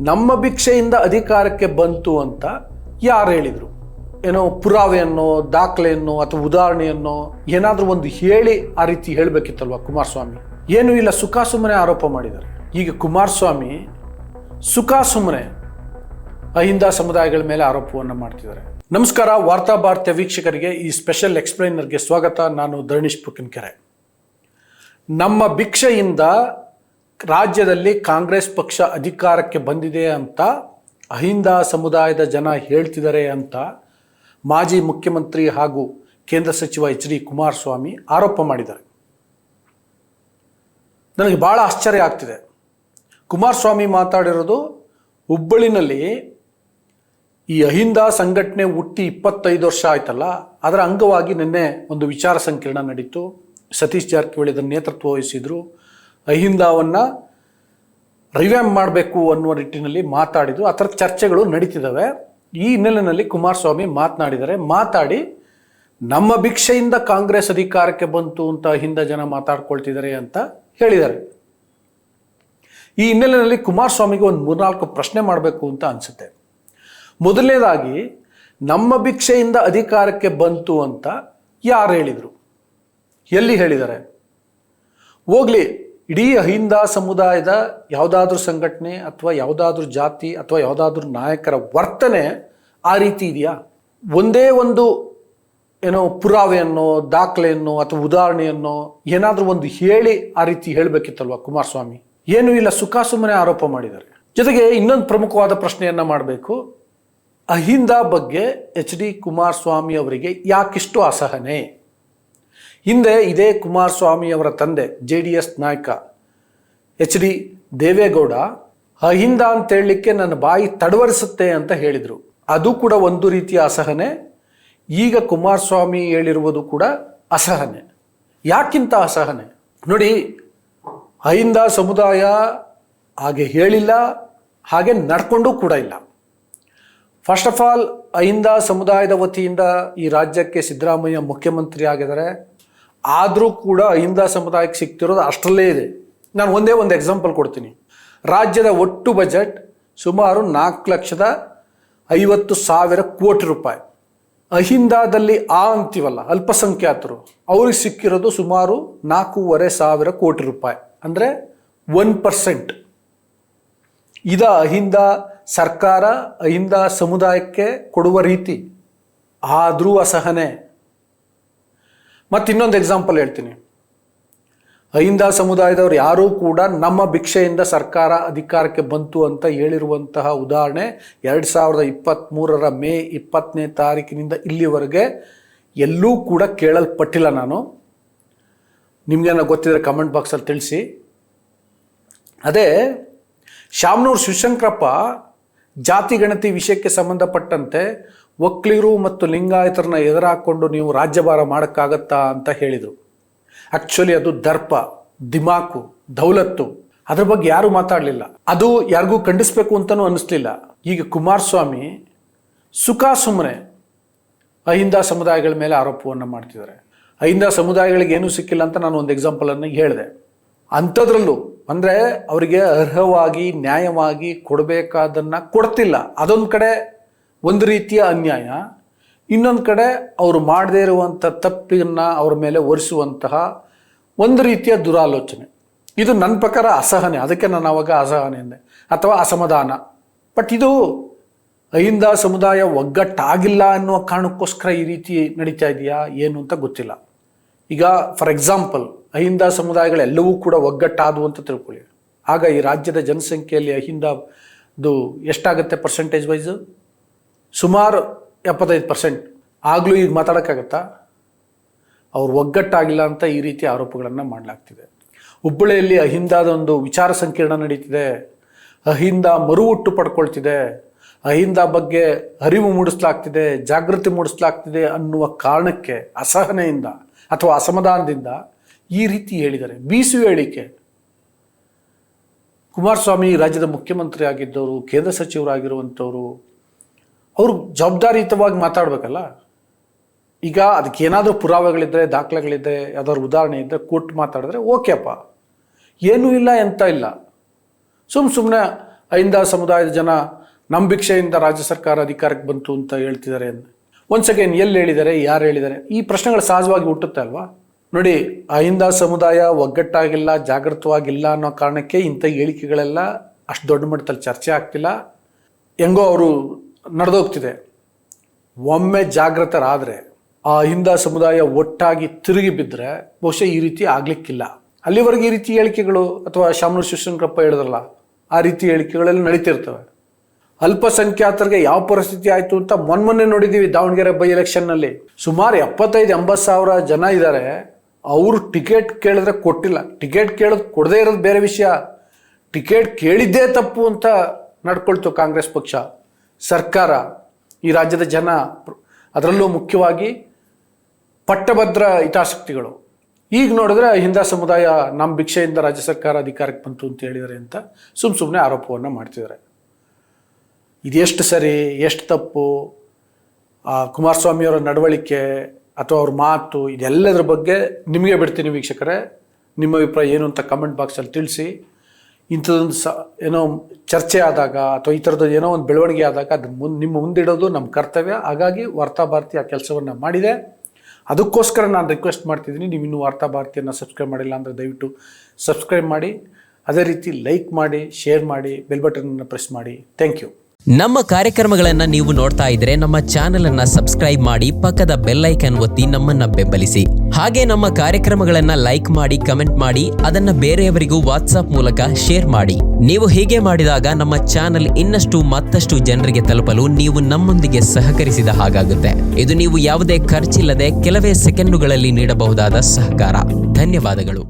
ನಮ್ಮ ಭಿಕ್ಷೆಯಿಂದ ಅಧಿಕಾರಕ್ಕೆ ಬಂತು ಅಂತ ಯಾರು ಹೇಳಿದರು? ಏನೋ ಪುರಾವೆಯನ್ನು, ದಾಖಲೆಯನ್ನು ಅಥವಾ ಉದಾಹರಣೆಯನ್ನು ಏನಾದರೂ ಒಂದು ಹೇಳಿ ಆ ರೀತಿ ಹೇಳಬೇಕಿತ್ತಲ್ವ ಕುಮಾರಸ್ವಾಮಿ? ಏನೂ ಇಲ್ಲ, ಸುಖ ಸುಮ್ಮನೆ ಆರೋಪ ಮಾಡಿದ್ದಾರೆ. ಈಗ ಕುಮಾರಸ್ವಾಮಿ ಸುಖ ಸುಮ್ಮನೆ ಅಹಿಂದ ಸಮುದಾಯಗಳ ಮೇಲೆ ಆರೋಪವನ್ನು ಮಾಡ್ತಿದ್ದಾರೆ. ನಮಸ್ಕಾರ, ವಾರ್ತಾ ಭಾರತೀಯ ವೀಕ್ಷಕರಿಗೆ ಈ ಸ್ಪೆಷಲ್ ಎಕ್ಸ್ಪ್ಲೈನರ್ಗೆ ಸ್ವಾಗತ. ನಾನು ಧರಣೀಶ್ ಪುಕ್ಕನಕೆರೆ. ನಮ್ಮ ಭಿಕ್ಷೆಯಿಂದ ರಾಜ್ಯದಲ್ಲಿ ಕಾಂಗ್ರೆಸ್ ಪಕ್ಷ ಅಧಿಕಾರಕ್ಕೆ ಬಂದಿದೆ ಅಂತ ಅಹಿಂದ ಸಮುದಾಯದ ಜನ ಹೇಳ್ತಿದ್ದಾರೆ ಅಂತ ಮಾಜಿ ಮುಖ್ಯಮಂತ್ರಿ ಹಾಗೂ ಕೇಂದ್ರ ಸಚಿವ ಎಚ್ ಡಿ ಕುಮಾರಸ್ವಾಮಿ ಆರೋಪ ಮಾಡಿದ್ದಾರೆ. ನನಗೆ ಭಾಳ ಆಶ್ಚರ್ಯ ಆಗ್ತಿದೆ. ಕುಮಾರಸ್ವಾಮಿ ಮಾತಾಡಿರೋದು ಹುಬ್ಬಳ್ಳಿನಲ್ಲಿ ಈ ಅಹಿಂದ ಸಂಘಟನೆ ಹುಟ್ಟಿ 25 ವರ್ಷ ಆಯ್ತಲ್ಲ, ಅದರ ಅಂಗವಾಗಿ ನಿನ್ನೆ ಒಂದು ವಿಚಾರ ಸಂಕಿರಣ ನಡೀತು. ಸತೀಶ್ ಜಾರಕಿಹೊಳಿ ಅದನ್ನು ನೇತೃತ್ವ ವಹಿಸಿದ್ರು. ಅಹಿಂದವನ್ನು ರಿವ್ಯಾಂಪ್ ಮಾಡಬೇಕು ಅನ್ನುವ ನಿಟ್ಟಿನಲ್ಲಿ ಮಾತಾಡಿದ್ರು. ಆ ಥರ ಚರ್ಚೆಗಳು ನಡೀತಿದ್ದಾವೆ. ಈ ಹಿನ್ನೆಲೆಯಲ್ಲಿ ಕುಮಾರಸ್ವಾಮಿ ಮಾತಾಡಿ ನಮ್ಮ ಭಿಕ್ಷೆಯಿಂದ ಕಾಂಗ್ರೆಸ್ ಅಧಿಕಾರಕ್ಕೆ ಬಂತು ಅಂತ ಅಹಿಂದ ಜನ ಮಾತಾಡ್ಕೊಳ್ತಿದ್ದಾರೆ ಅಂತ ಹೇಳಿದ್ದಾರೆ. ಈ ಹಿನ್ನೆಲೆಯಲ್ಲಿ ಕುಮಾರಸ್ವಾಮಿಗೆ ಒಂದು 3-4 ಪ್ರಶ್ನೆ ಮಾಡಬೇಕು ಅಂತ ಅನಿಸುತ್ತೆ. ಮೊದಲನೇದಾಗಿ, ನಮ್ಮ ಭಿಕ್ಷೆಯಿಂದ ಅಧಿಕಾರಕ್ಕೆ ಬಂತು ಅಂತ ಯಾರು ಹೇಳಿದರು? ಎಲ್ಲಿ ಹೇಳಿದ್ದಾರೆ? ಹೋಗ್ಲಿ, ಇಡೀ ಅಹಿಂದ ಸಮುದಾಯದ ಯಾವುದಾದ್ರೂ ಸಂಘಟನೆ ಅಥವಾ ಯಾವುದಾದ್ರೂ ಜಾತಿ ಅಥವಾ ಯಾವುದಾದ್ರೂ ನಾಯಕರ ವರ್ತನೆ ಆ ರೀತಿ ಇದೆಯಾ? ಒಂದೇ ಒಂದು ಏನೋ ಪುರಾವೆಯನ್ನು, ದಾಖಲೆಯನ್ನು ಅಥವಾ ಉದಾಹರಣೆಯನ್ನು ಏನಾದರೂ ಒಂದು ಹೇಳಿ ಆ ರೀತಿ ಹೇಳಬೇಕಿತ್ತಲ್ವ ಕುಮಾರಸ್ವಾಮಿ? ಏನೂ ಇಲ್ಲ, ಸುಖ ಸುಮ್ಮನೆ ಆರೋಪ ಮಾಡಿದ್ದಾರೆ. ಜೊತೆಗೆ ಇನ್ನೊಂದು ಪ್ರಮುಖವಾದ ಪ್ರಶ್ನೆಯನ್ನು ಮಾಡಬೇಕು. ಅಹಿಂದ ಬಗ್ಗೆ ಎಚ್ ಡಿ ಕುಮಾರಸ್ವಾಮಿ ಅವರಿಗೆ ಯಾಕಿಷ್ಟು ಅಸಹನೆ? ಹಿಂದೆ ಇದೇ ಕುಮಾರಸ್ವಾಮಿ ಅವರ ತಂದೆ JDS ನಾಯಕ ಎಚ್ ಡಿ ದೇವೇಗೌಡ ಅಹಿಂದ ಅಂತ ಹೇಳಲಿಕ್ಕೆ ನನ್ನ ಬಾಯಿ ತಡವರಿಸುತ್ತೆ ಅಂತ ಹೇಳಿದರು. ಅದು ಕೂಡ ಒಂದು ರೀತಿಯ ಅಸಹನೆ. ಈಗ ಕುಮಾರಸ್ವಾಮಿ ಹೇಳಿರುವುದು ಕೂಡ ಅಸಹನೆ. ಯಾಕಿಂತ ಅಸಹನೆ? ನೋಡಿ, ಅಹಿಂದ ಸಮುದಾಯ ಹಾಗೆ ಹೇಳಿಲ್ಲ, ಹಾಗೆ ನಡ್ಕೊಂಡು ಕೂಡ ಇಲ್ಲ. ಫಸ್ಟ್ ಆಫ್ ಆಲ್, ಅಹಿಂದ ಸಮುದಾಯದ ವತಿಯಿಂದ ಈ ರಾಜ್ಯಕ್ಕೆ ಸಿದ್ದರಾಮಯ್ಯ ಮುಖ್ಯಮಂತ್ರಿ ಆಗಿದ್ದಾರೆ. ಆದರೂ ಕೂಡ ಅಹಿಂದ ಸಮುದಾಯಕ್ಕೆ ಸಿಗ್ತಿರೋದು ಅಷ್ಟರಲ್ಲೇ ಇದೆ. ನಾನು ಒಂದೇ ಒಂದು ಎಕ್ಸಾಂಪಲ್ ಕೊಡ್ತೀನಿ. ರಾಜ್ಯದ ಒಟ್ಟು ಬಜೆಟ್ ಸುಮಾರು 4,50,000 ಕೋಟಿ ರೂಪಾಯಿ. ಅಹಿಂದದಲ್ಲಿ ಅಂತೀವಲ್ಲ, ಅಲ್ಪಸಂಖ್ಯಾತರು, ಅವ್ರಿಗೆ ಸಿಕ್ಕಿರೋದು ಸುಮಾರು 4,500 ಕೋಟಿ ರೂಪಾಯಿ, ಅಂದರೆ 1%. ಇದ ಅಹಿಂದ ಸರ್ಕಾರ ಅಹಿಂದ ಸಮುದಾಯಕ್ಕೆ ಕೊಡುವ ರೀತಿ. ಆದರೂ ಅಸಹನೆ. ಮತ್ತು ಇನ್ನೊಂದು ಎಕ್ಸಾಂಪಲ್ ಹೇಳ್ತೀನಿ. ಅಹಿಂದ ಸಮುದಾಯದವರು ಯಾರೂ ಕೂಡ ನಮ್ಮ ಭಿಕ್ಷೆಯಿಂದ ಸರ್ಕಾರ ಅಧಿಕಾರಕ್ಕೆ ಬಂತು ಅಂತ ಹೇಳಿರುವಂತಹ ಉದಾಹರಣೆ 2023 ಮೇ 20ನೇ ತಾರೀಕಿನಿಂದ ಇಲ್ಲಿವರೆಗೆ ಎಲ್ಲೂ ಕೂಡ ಕೇಳಲ್ಪಟ್ಟಿಲ್ಲ. ನಾನು ನಿಮಗೇನೋ ಗೊತ್ತಿದ್ರೆ ಕಮೆಂಟ್ ಬಾಕ್ಸಲ್ಲಿ ತಿಳಿಸಿ. ಅದೇ ಶಾಮನೂರು ಶಿವಶಂಕರಪ್ಪ ಜಾತಿ ಗಣತಿ ವಿಷಯಕ್ಕೆ ಸಂಬಂಧಪಟ್ಟಂತೆ ಒಕ್ಕಲಿಗರು ಮತ್ತು ಲಿಂಗಾಯತರನ್ನ ಎದುರಾಕೊಂಡು ನೀವು ರಾಜ್ಯಭಾರ ಮಾಡೋಕ್ಕಾಗತ್ತಾ ಅಂತ ಹೇಳಿದರು. ಆ್ಯಕ್ಚುಲಿ ಅದು ದರ್ಪ, ದಿಮಾಕು, ದೌಲತ್ತು. ಅದ್ರ ಬಗ್ಗೆ ಯಾರೂ ಮಾತಾಡಲಿಲ್ಲ. ಅದು ಯಾರಿಗೂ ಖಂಡಿಸ್ಬೇಕು ಅಂತಲೂ ಅನ್ನಿಸ್ಲಿಲ್ಲ. ಈಗ ಕುಮಾರಸ್ವಾಮಿ ಸುಖ ಸುಮ್ಮನೆ ಅಹಿಂದ ಸಮುದಾಯಗಳ ಮೇಲೆ ಆರೋಪವನ್ನು ಮಾಡ್ತಿದ್ದಾರೆ. ಅಹಿಂದ ಸಮುದಾಯಗಳಿಗೆ ಏನೂ ಸಿಕ್ಕಿಲ್ಲ ಅಂತ ನಾನು ಒಂದು ಎಕ್ಸಾಂಪಲನ್ನು ಹೇಳಿದೆ. ಅಂಥದ್ರಲ್ಲೂ ಅಂದರೆ ಅವರಿಗೆ ಅರ್ಹವಾಗಿ ನ್ಯಾಯವಾಗಿ ಕೊಡಬೇಕಾದನ್ನು ಕೊಡ್ತಿಲ್ಲ. ಅದೊಂದು ಕಡೆ ಒಂದು ರೀತಿಯ ಅನ್ಯಾಯ. ಇನ್ನೊಂದು ಕಡೆ ಅವರು ಮಾಡದೇ ಇರುವಂಥ ತಪ್ಪನ್ನು ಅವ್ರ ಮೇಲೆ ಹೊರಿಸುವಂತಹ ಒಂದು ರೀತಿಯ ದುರಾಲೋಚನೆ. ಇದು ನನ್ನ ಪ್ರಕಾರ ಅಸಹನೆ. ಅದಕ್ಕೆ ನಾನು ಆವಾಗ ಅಸಹನೆ ಎಂದೆ, ಅಥವಾ ಅಸಮಾಧಾನ. ಬಟ್ ಇದು ಅಹಿಂದ ಸಮುದಾಯ ಒಗ್ಗಟ್ಟಾಗಿಲ್ಲ ಅನ್ನುವ ಕಾರಣಕ್ಕೋಸ್ಕರ ಈ ರೀತಿ ನಡೀತಾ ಇದೆಯಾ ಏನು ಅಂತ ಗೊತ್ತಿಲ್ಲ. ಈಗ ಫಾರ್ ಎಕ್ಸಾಂಪಲ್, ಅಹಿಂದ ಸಮುದಾಯಗಳೆಲ್ಲವೂ ಕೂಡ ಒಗ್ಗಟ್ಟಾದವು ಅಂತ ತಿಳ್ಕೊಳ್ಳಿ. ಆಗ ಈ ರಾಜ್ಯದ ಜನಸಂಖ್ಯೆಯಲ್ಲಿ ಅಹಿಂದದು ಎಷ್ಟಾಗುತ್ತೆ ಪರ್ಸೆಂಟೇಜ್ ವೈಸು? ಸುಮಾರು 75%. ಆಗಲೂ ಈಗ ಮಾತಾಡೋಕ್ಕಾಗತ್ತಾ? ಅವ್ರು ಒಗ್ಗಟ್ಟಾಗಿಲ್ಲ ಅಂತ ಈ ರೀತಿ ಆರೋಪಗಳನ್ನು ಮಾಡಲಾಗ್ತಿದೆ. ಹುಬ್ಬಳ್ಳಿಯಲ್ಲಿ ಅಹಿಂದದೊಂದು ವಿಚಾರ ಸಂಕಿರಣ ನಡೀತಿದೆ. ಅಹಿಂದ ಮರುಹುಟ್ಟು ಪಡ್ಕೊಳ್ತಿದೆ. ಅಹಿಂದ ಬಗ್ಗೆ ಅರಿವು ಮೂಡಿಸಲಾಗ್ತಿದೆ, ಜಾಗೃತಿ ಮೂಡಿಸಲಾಗ್ತಿದೆ ಅನ್ನುವ ಕಾರಣಕ್ಕೆ ಅಸಹನೆಯಿಂದ ಅಥವಾ ಅಸಮಾಧಾನದಿಂದ ಈ ರೀತಿ ಹೇಳಿದ್ದಾರೆ. ಬೀಸು ಹೇಳಿಕೆ. ಕುಮಾರಸ್ವಾಮಿ ರಾಜ್ಯದ ಮುಖ್ಯಮಂತ್ರಿ ಆಗಿದ್ದವರು, ಕೇಂದ್ರ ಸಚಿವರಾಗಿರುವಂಥವರು, ಅವರು ಜವಾಬ್ದಾರಿಯುತವಾಗಿ ಮಾತಾಡಬೇಕಲ್ಲ. ಈಗ ಅದಕ್ಕೆ ಏನಾದರೂ ಪುರಾವೆಗಳಿದ್ದರೆ, ದಾಖಲೆಗಳಿದ್ದರೆ, ಯಾವ್ದಾದ್ರು ಉದಾಹರಣೆ ಇದ್ದರೆ ಕೊಟ್ಟು ಮಾತಾಡಿದ್ರೆ ಓಕೆಪ್ಪ, ಏನೂ ಇಲ್ಲ ಎಂತ ಇಲ್ಲ. ಸುಮ್ಮನೆ ಅಹಿಂದ ಸಮುದಾಯದ ಜನ ನಮ್ಮ ಭಿಕ್ಷೆಯಿಂದ ರಾಜ್ಯ ಸರ್ಕಾರ ಅಧಿಕಾರಕ್ಕೆ ಬಂತು ಅಂತ ಹೇಳ್ತಿದ್ದಾರೆ. ಒನ್ಸ್ ಅಗೇನ್ ಎಲ್ಲಿ ಹೇಳಿದ್ದಾರೆ, ಯಾರು ಹೇಳಿದ್ದಾರೆ, ಈ ಪ್ರಶ್ನೆಗಳು ಸಹಜವಾಗಿ ಹುಟ್ಟುತ್ತೆ ಅಲ್ವಾ. ನೋಡಿ, ಅಹಿಂದ ಸಮುದಾಯ ಒಗ್ಗಟ್ಟಾಗಿಲ್ಲ, ಜಾಗೃತವಾಗಿಲ್ಲ ಅನ್ನೋ ಕಾರಣಕ್ಕೆ ಇಂಥ ಹೇಳಿಕೆಗಳೆಲ್ಲ ಅಷ್ಟು ದೊಡ್ಡ ಮಟ್ಟದಲ್ಲಿ ಚರ್ಚೆ ಆಗ್ತಿಲ್ಲ. ಹೆಂಗೋ ಅವರು ನಡೆದೋಗ್ತಿದೆ. ಒಮ್ಮೆ ಜಾಗೃತರಾದರೆ ಆ ಅಹಿಂದ ಸಮುದಾಯ ಒಟ್ಟಾಗಿ ತಿರುಗಿ ಬಿದ್ದರೆ ಬಹುಶಃ ಈ ರೀತಿ ಆಗಲಿಕ್ಕಿಲ್ಲ. ಅಲ್ಲಿವರೆಗೆ ಈ ರೀತಿ ಹೇಳಿಕೆಗಳು ಅಥವಾ ಶಾಮನೂರು ಶಿವಶಂಕರಪ್ಪ ಹೇಳಿದ್ರಲ್ಲ, ಆ ರೀತಿ ಹೇಳಿಕೆಗಳೆಲ್ಲ ನಡೀತಿರ್ತವೆ. ಅಲ್ಪಸಂಖ್ಯಾತರಿಗೆ ಯಾವ ಪರಿಸ್ಥಿತಿ ಆಯಿತು ಅಂತ ಮೊನ್ನೆ ನೋಡಿದ್ದೀವಿ. ದಾವಣಗೆರೆ ಬೈ ಎಲೆಕ್ಷನ್ನಲ್ಲಿ ಸುಮಾರು 75-80 ಸಾವಿರ ಜನ ಇದ್ದಾರೆ. ಅವರು ಟಿಕೆಟ್ ಕೇಳಿದ್ರೆ ಕೊಟ್ಟಿಲ್ಲ. ಟಿಕೆಟ್ ಕೇಳೋದು ಕೊಡದೇ ಇರೋದು ಬೇರೆ ವಿಷಯ, ಟಿಕೆಟ್ ಕೇಳಿದ್ದೇ ತಪ್ಪು ಅಂತ ನಡ್ಕೊಳ್ತು ಕಾಂಗ್ರೆಸ್ ಪಕ್ಷ, ಸರ್ಕಾರ, ಈ ರಾಜ್ಯದ ಜನ, ಅದರಲ್ಲೂ ಮುಖ್ಯವಾಗಿ ಪಟ್ಟಭದ್ರ ಹಿತಾಸಕ್ತಿಗಳು. ಈಗ ನೋಡಿದ್ರೆ ಅಹಿಂದ ಸಮುದಾಯ ನಮ್ಮ ಭಿಕ್ಷೆಯಿಂದ ರಾಜ್ಯ ಸರ್ಕಾರ ಅಧಿಕಾರಕ್ಕೆ ಬಂತು ಅಂತ ಹೇಳಿದ್ದಾರೆ ಅಂತ ಸುಮ್ಮನೆ ಆರೋಪವನ್ನು ಮಾಡ್ತಿದ್ದಾರೆ. ಇದೆಷ್ಟು ಸರಿ, ಎಷ್ಟು ತಪ್ಪು, ಕುಮಾರಸ್ವಾಮಿಯವರ ನಡವಳಿಕೆ ಅಥವಾ ಅವ್ರ ಮಾತು, ಇದೆಲ್ಲದರ ಬಗ್ಗೆ ನಿಮಗೆ ಬಿಡ್ತೀನಿ ವೀಕ್ಷಕರೇ. ನಿಮ್ಮ ಅಭಿಪ್ರಾಯ ಏನು ಅಂತ ಕಮೆಂಟ್ ಬಾಕ್ಸಲ್ಲಿ ತಿಳಿಸಿ. ಇಂಥದ್ದೊಂದು ಏನೋ ಚರ್ಚೆ ಆದಾಗ ಅಥವಾ ಈ ಥರದ್ದು ಏನೋ ಒಂದು ಬೆಳವಣಿಗೆ ಆದಾಗ ಅದನ್ನು ನಿಮ್ಮ ಮುಂದಿಡೋದು ನಮ್ಮ ಕರ್ತವ್ಯ. ಹಾಗಾಗಿ ವಾರ್ತಾಭಾರತಿ ಆ ಕೆಲಸವನ್ನು ಮಾಡಿದೆ. ಅದಕ್ಕೋಸ್ಕರ ನಾನು ರಿಕ್ವೆಸ್ಟ್ ಮಾಡ್ತಿದ್ದೀನಿ, ನೀವು ಇನ್ನೂ ವಾರ್ತಾಭಾರತಿಯನ್ನು ಸಬ್ಸ್ಕ್ರೈಬ್ ಮಾಡಿಲ್ಲ ಅಂದರೆ ದಯವಿಟ್ಟು ಸಬ್ಸ್ಕ್ರೈಬ್ ಮಾಡಿ. ಅದೇ ರೀತಿ ಲೈಕ್ ಮಾಡಿ, ಶೇರ್ ಮಾಡಿ, ಬೆಲ್ ಬಟನನ್ನು ಪ್ರೆಸ್ ಮಾಡಿ. Thank you. ನಮ್ಮ ಕಾರ್ಯಕ್ರಮಗಳನ್ನು ನೀವು ನೋಡ್ತಾ ಇದ್ರೆ ನಮ್ಮ ಚಾನೆಲ್ ಅನ್ನ ಸಬ್ಸ್ಕ್ರೈಬ್ ಮಾಡಿ, ಪಕ್ಕದ ಬೆಲ್ ಐಕಾನ್ ಒತ್ತಿ ನಮ್ಮನ್ನ ಬೆಂಬಲಿಸಿ. ಹಾಗೆ ನಮ್ಮ ಕಾರ್ಯಕ್ರಮಗಳನ್ನ ಲೈಕ್ ಮಾಡಿ, ಕಮೆಂಟ್ ಮಾಡಿ, ಅದನ್ನ ಬೇರೆಯವರಿಗೂ ವಾಟ್ಸ್ಆಪ್ ಮೂಲಕ ಶೇರ್ ಮಾಡಿ. ನೀವು ಹೀಗೆ ಮಾಡಿದಾಗ ನಮ್ಮ ಚಾನೆಲ್ ಇನ್ನಷ್ಟು ಮತ್ತಷ್ಟು ಜನರಿಗೆ ತಲುಪಲು ನೀವು ನಮ್ಮೊಂದಿಗೆ ಸಹಕರಿಸಿದ ಹಾಗಾಗುತ್ತೆ. ಇದು ನೀವು ಯಾವುದೇ ಖರ್ಚಿಲ್ಲದೆ ಕೆಲವೇ ಸೆಕೆಂಡುಗಳಲ್ಲಿ ನೀಡಬಹುದಾದ ಸಹಕಾರ. ಧನ್ಯವಾದಗಳು.